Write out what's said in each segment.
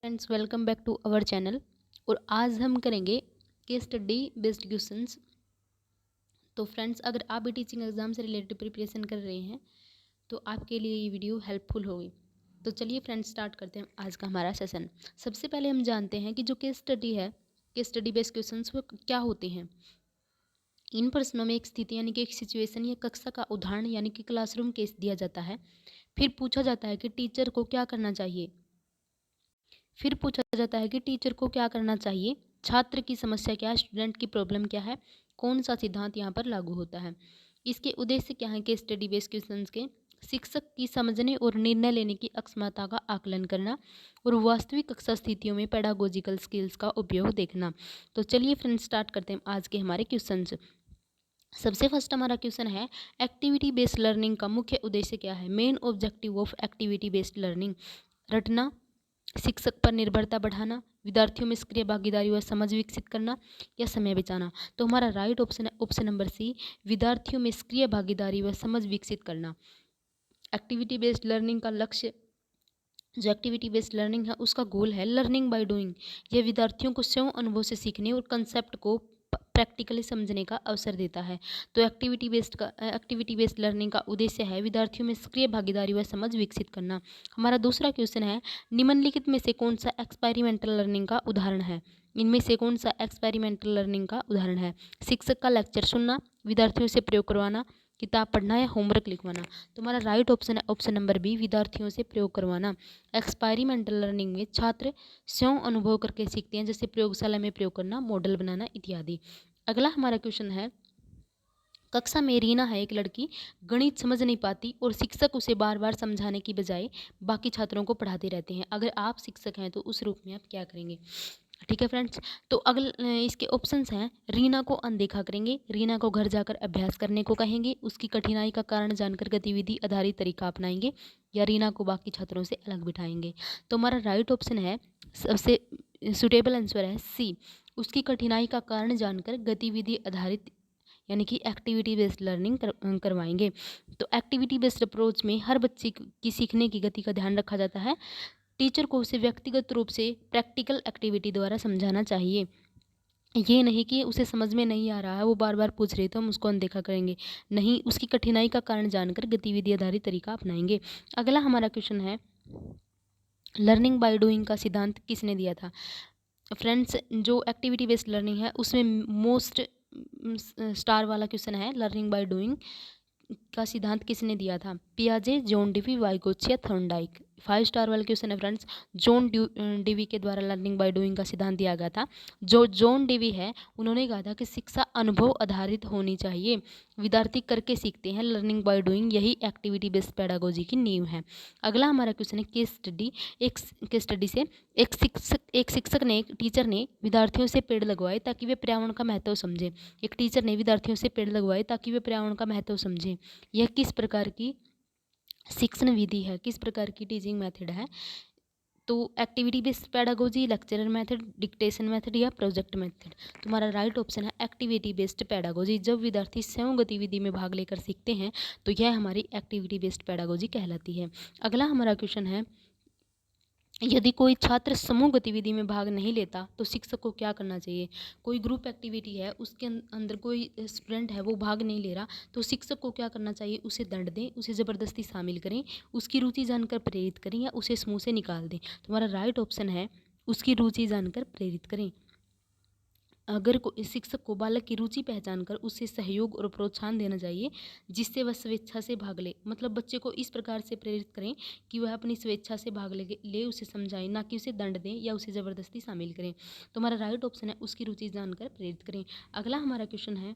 Friends, welcome back to our channel. और आज हम करेंगे केस स्टडी बेस्ड क्वेश्चंस। तो फ्रेंड्स, अगर आप भी टीचिंग एग्जाम से रिलेटेड प्रिपरेशन कर रहे हैं तो आपके लिए ये वीडियो हेल्पफुल होगी। तो चलिए फ्रेंड्स, स्टार्ट करते हैं आज का हमारा सेशन। सबसे पहले हम जानते हैं कि जो केस स्टडी है, केस स्टडी बेस्ड क्वेश्चंस वो क्या होते हैं। इन प्रश्नों में एक स्थिति यानी कि एक सिचुएशन या कक्षा का उदाहरण यानी कि क्लासरूम केस दिया जाता है। फिर पूछा जाता है कि टीचर को क्या करना चाहिए। टीचर को क्या करना चाहिए, छात्र की समस्या क्या है, स्टूडेंट की प्रॉब्लम क्या है, कौन सा सिद्धांत यहाँ पर लागू होता है। इसके उद्देश्य क्या है केस स्टडी बेस्ड क्वेश्चंस के। शिक्षक की समझने और निर्णय लेने की अक्षमता का आकलन करना और वास्तविक कक्षा स्थितियों में पेडागोजिकल स्किल्स का उपयोग देखना। तो चलिए फ्रेंड्स, स्टार्ट करते हैं आज के हमारे क्वेश्चंस। सबसे फर्स्ट हमारा क्वेश्चन है, एक्टिविटी बेस्ड लर्निंग का मुख्य उद्देश्य क्या है। Main objective of activity based learning, रटना, शिक्षक पर निर्भरता बढ़ाना, विद्यार्थियों में सक्रिय भागीदारी व समझ विकसित करना या समय बचाना। तो हमारा राइट ऑप्शन है ऑप्शन नंबर सी, विद्यार्थियों में सक्रिय भागीदारी व समझ विकसित करना। एक्टिविटी बेस्ड लर्निंग का लक्ष्य, जो एक्टिविटी बेस्ड लर्निंग है उसका गोल है लर्निंग बाय डूइंग। यह विद्यार्थियों को स्वयं अनुभव से सीखने और कंसेप्ट को प्रैक्टिकली समझने का अवसर देता है। तो एक्टिविटी बेस्ड लर्निंग का उद्देश्य है विद्यार्थियों में सक्रिय भागीदारी व समझ विकसित करना। हमारा दूसरा क्वेश्चन है, निम्नलिखित में से कौन सा एक्सपेरिमेंटल लर्निंग का उदाहरण है। इनमें से कौन सा एक्सपेरिमेंटल लर्निंग का उदाहरण है। शिक्षक का लेक्चर सुनना, विद्यार्थियों से प्रयोग करवाना, किताब पढ़ना या होमवर्क लिखवाना। तो हमारा राइट ऑप्शन है ऑप्शन नंबर बी, विद्यार्थियों से प्रयोग करवाना। एक्सपेरिमेंटल लर्निंग में छात्र स्वयं अनुभव करके सीखते हैं, जैसे प्रयोगशाला में प्रयोग करना, मॉडल बनाना इत्यादि। अगला हमारा क्वेश्चन है, कक्षा में रीना है एक लड़की, गणित समझ नहीं पाती और शिक्षक उसे बार बार समझाने की बजाय बाकी छात्रों को पढ़ाते रहते हैं। अगर आप शिक्षक हैं तो उस रूप में आप क्या करेंगे। ठीक है फ्रेंड्स, तो अगले इसके ऑप्शंस हैं, रीना को अनदेखा करेंगे, रीना को घर जाकर अभ्यास करने को कहेंगे, उसकी कठिनाई का कारण जानकर गतिविधि आधारित तरीका अपनाएंगे, या रीना को बाकी छात्रों से अलग बिठाएंगे। तो हमारा राइट ऑप्शन है, सबसे सुटेबल आंसर है सी, उसकी कठिनाई का कारण जानकर गतिविधि आधारित यानी कि एक्टिविटी बेस्ड लर्निंग करवाएंगे। तो एक्टिविटी बेस्ड अप्रोच में हर बच्चे की सीखने की गति का ध्यान रखा जाता है। टीचर को उसे व्यक्तिगत रूप से प्रैक्टिकल एक्टिविटी द्वारा समझाना चाहिए। ये नहीं कि उसे समझ में नहीं आ रहा है, वो बार बार पूछ रही तो हम उसको अनदेखा करेंगे, नहीं, उसकी कठिनाई का कारण जानकर गतिविधि आधारित तरीका अपनाएंगे। अगला हमारा क्वेश्चन है, लर्निंग बाय डूइंग का सिद्धांत किसने दिया था। फ्रेंड्स, जो एक्टिविटी बेस्ड लर्निंग है उसमें मोस्ट स्टार वाला क्वेश्चन है, लर्निंग बाय डूइंग का सिद्धांत किसने दिया था। पियाजे, John Dewey, Vygotsky, Thorndike. 5 star वाला क्वेश्चन है फ्रेंड्स, जॉन डीवी के द्वारा लर्निंग बाय डूइंग का सिद्धांत दिया गया था। जो जॉन डीवी है उन्होंने कहा था कि शिक्षा अनुभव आधारित होनी चाहिए, विद्यार्थी करके सीखते हैं, लर्निंग बाय डूइंग यही एक्टिविटी बेस्ड पेडागोजी की नींव है। अगला हमारा क्वेश्चन है केस स्टडी। एक केस स्टडी से एक शिक्षक ने, एक टीचर ने विद्यार्थियों से पेड़ लगवाए ताकि वे पर्यावरण का महत्व समझें। एक टीचर ने विद्यार्थियों से पेड़ लगवाए ताकि वे पर्यावरण का महत्व समझें। यह किस प्रकार की शिक्षण विधि है, किस प्रकार की टीचिंग मेथड है। तो activity based pedagogy, lecturer method, dictation method या प्रोजेक्ट मेथड। तुम्हारा राइट ऑप्शन है एक्टिविटी बेस्ड पेडागोजी। जब विद्यार्थी स्वयं गतिविधि में भाग लेकर सीखते हैं तो यह हमारी एक्टिविटी बेस्ड पेडागोजी कहलाती है। अगला हमारा क्वेश्चन है, यदि कोई छात्र समूह गतिविधि में भाग नहीं लेता तो शिक्षक को क्या करना चाहिए। कोई ग्रुप एक्टिविटी है, उसके अंदर कोई स्टूडेंट है वो भाग नहीं ले रहा, तो शिक्षक को क्या करना चाहिए, उसे दंड दें, उसे ज़बरदस्ती शामिल करें, उसकी रुचि जानकर प्रेरित करें या उसे समूह से निकाल दें। तुम्हारा राइट ऑप्शन है उसकी रुचि जानकर प्रेरित करें। अगर शिक्षक को बालक की रुचि पहचान कर उसे सहयोग और प्रोत्साहन देना चाहिए जिससे वह स्वेच्छा से भाग ले। मतलब बच्चे को इस प्रकार से प्रेरित करें कि वह अपनी स्वेच्छा से भाग ले उसे समझाएं, ना कि उसे दंड दें या उसे ज़बरदस्ती शामिल करें। तो हमारा राइट ऑप्शन है उसकी रुचि जानकर प्रेरित करें। अगला हमारा क्वेश्चन है,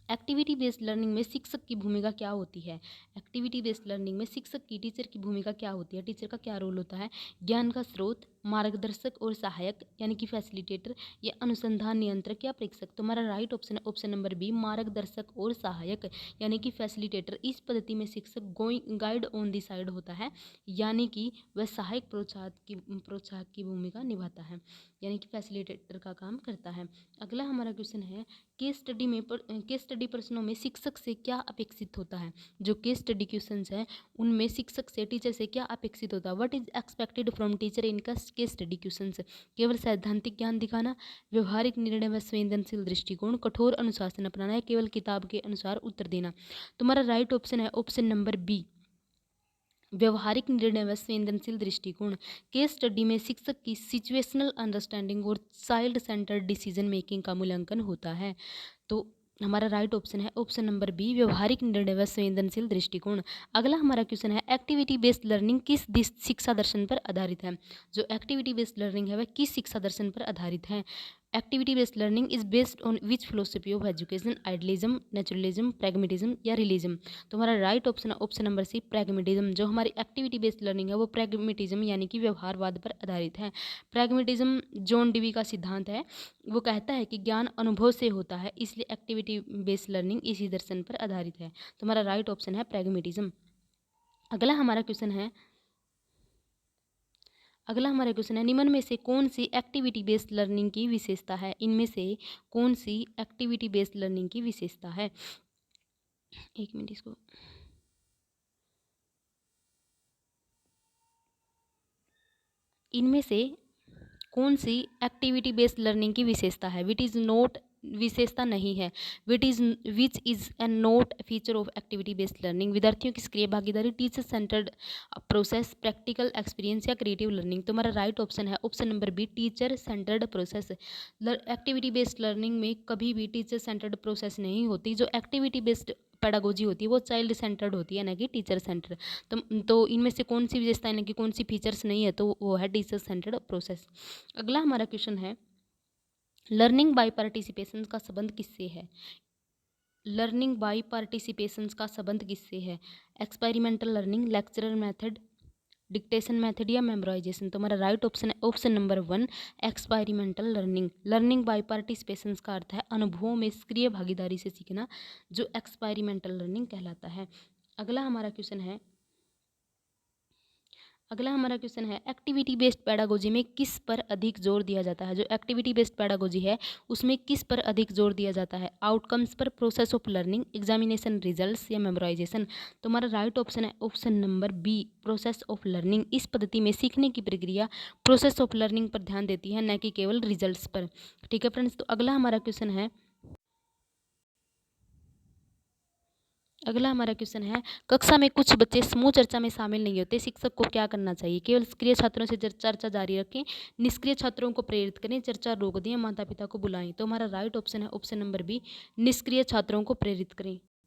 एक्टिविटी बेस्ड लर्निंग में शिक्षक की भूमिका क्या होती है। एक्टिविटी बेस्ड लर्निंग में शिक्षक की, टीचर की भूमिका क्या होती है, टीचर का क्या रोल होता है। ज्ञान का स्रोत, मार्गदर्शक और सहायक यानी कि फैसिलिटेटर, या अनुसंधान नियंत्रक या प्रेक्षक। तुम्हारा राइट ऑप्शन है ऑप्शन नंबर बी, मार्गदर्शक और सहायक यानी कि फैसिलिटेटर। इस पद्धति में शिक्षक going guide on the side होता है, यानी कि वह सहायक प्रोत्साहक की भूमिका निभाता है, यानी कि फैसिलिटेटर का काम करता है। अगला हमारा क्वेश्चन है, केस स्टडी प्रश्नों में शिक्षक से क्या अपेक्षित होता है। जो केस स्टडी क्वेश्चंस हैं उनमें शिक्षक से, टीचर से क्या अपेक्षित होता है। What is expected from teacher in case study questions. केवल सैद्धांतिक ज्ञान दिखाना, व्यवहारिक निर्णय व संवेदनशील दृष्टिकोण, कठोर अनुशासन अपनाना, या केवल किताब के अनुसार उत्तर देना। तुम्हारा राइट ऑप्शन है ऑप्शन नंबर बी, व्यवहारिक निर्णय व संवेदनशील दृष्टिकोण। केस स्टडी में शिक्षक की सिचुएशनल अंडरस्टैंडिंग और चाइल्ड सेंटर्ड डिसीजन मेकिंग का मूल्यांकन होता है। तो हमारा राइट ऑप्शन है ऑप्शन नंबर बी, व्यवहारिक निर्णय व संवेदनशील दृष्टिकोण। अगला हमारा क्वेश्चन है, एक्टिविटी बेस्ड लर्निंग किस शिक्षा दर्शन पर आधारित है। जो एक्टिविटी बेस्ड लर्निंग है वह किस शिक्षा दर्शन पर आधारित है। Activity based learning is based on which philosophy of education, idealism, naturalism, pragmatism या रियलिज्म। तो हमारा राइट ऑप्शन है ऑप्शन नंबर सी, प्रैग्मेटिज्म। जो हमारी एक्टिविटी बेस्ड लर्निंग है वो प्रैग्मेटिज्म यानी कि व्यवहारवाद पर आधारित है। प्रैग्मेटिज्म जॉन डीवी का सिद्धांत है, वो कहता है कि ज्ञान अनुभव से होता है, इसलिए एक्टिविटी बेस्ड लर्निंग इसी दर्शन पर आधारित है। तो हमारा राइट ऑप्शन है प्रैग्मेटिज्म। अगला हमारा क्वेश्चन है, निम्न में से कौन सी एक्टिविटी बेस्ड लर्निंग की विशेषता है। इनमें से कौन सी एक्टिविटी बेस्ड लर्निंग की विशेषता है। एक मिनट, इसको इनमें से कौन सी एक्टिविटी बेस्ड लर्निंग की विशेषता है। विच इज नॉट, विशेषता नहीं है। Which is an not feature of activity based learning. विद्यार्थियों की सक्रिय भागीदारी, teacher centred process, practical experience या क्रिएटिव लर्निंग। तो हमारा राइट ऑप्शन है option number B, teacher centred process. Activity based learning में कभी भी टीचर सेंटर्ड प्रोसेस नहीं होती। जो एक्टिविटी बेस्ड पेडागोजी होती है वो चाइल्ड सेंटर्ड होती है, ना कि टीचर सेंटर्ड। तो इनमें से कौन सी विशेषता यानी कि कौन सी फीचर्स नहीं है, तो वो है टीचर सेंटर्ड प्रोसेस। अगला हमारा क्वेश्चन है, लर्निंग बाय पार्टिसिपेशन का संबंध किससे है। लर्निंग बाय पार्टिसिपेशन का संबंध किससे है। Experimental learning, lecturer method, dictation method या मेमोराइजेशन। तो हमारा राइट ऑप्शन है option number 1, experimental learning. Learning by participation का अर्थ है अनुभवों में सक्रिय भागीदारी से सीखना, जो एक्सपेरिमेंटल लर्निंग कहलाता है। अगला हमारा क्वेश्चन है, एक्टिविटी बेस्ड पेडागोजी में किस पर अधिक जोर दिया जाता है। जो एक्टिविटी बेस्ड पेडागोजी है उसमें किस पर अधिक जोर दिया जाता है। आउटकम्स पर, process of learning, examination results या मेमोराइजेशन। तो हमारा राइट ऑप्शन है option number B, process of learning. इस पद्धति में सीखने की प्रक्रिया प्रोसेस ऑफ लर्निंग पर ध्यान देती है, न कि केवल रिजल्ट्स पर। ठीक है फ्रेंड्स, तो अगला हमारा क्वेश्चन है, कक्षा में कुछ बच्चे समूह चर्चा में शामिल नहीं होते, शिक्षक को क्या करना चाहिए। केवल सक्रिय छात्रों से चर्चा जारी रखें, निष्क्रिय छात्रों को प्रेरित करें, चर्चा रोक दें, माता पिता को बुलाएं। तो हमारा राइट ऑप्शन है ऑप्शन नंबर बी, निष्क्रिय छात्रों को प्रेरित करें।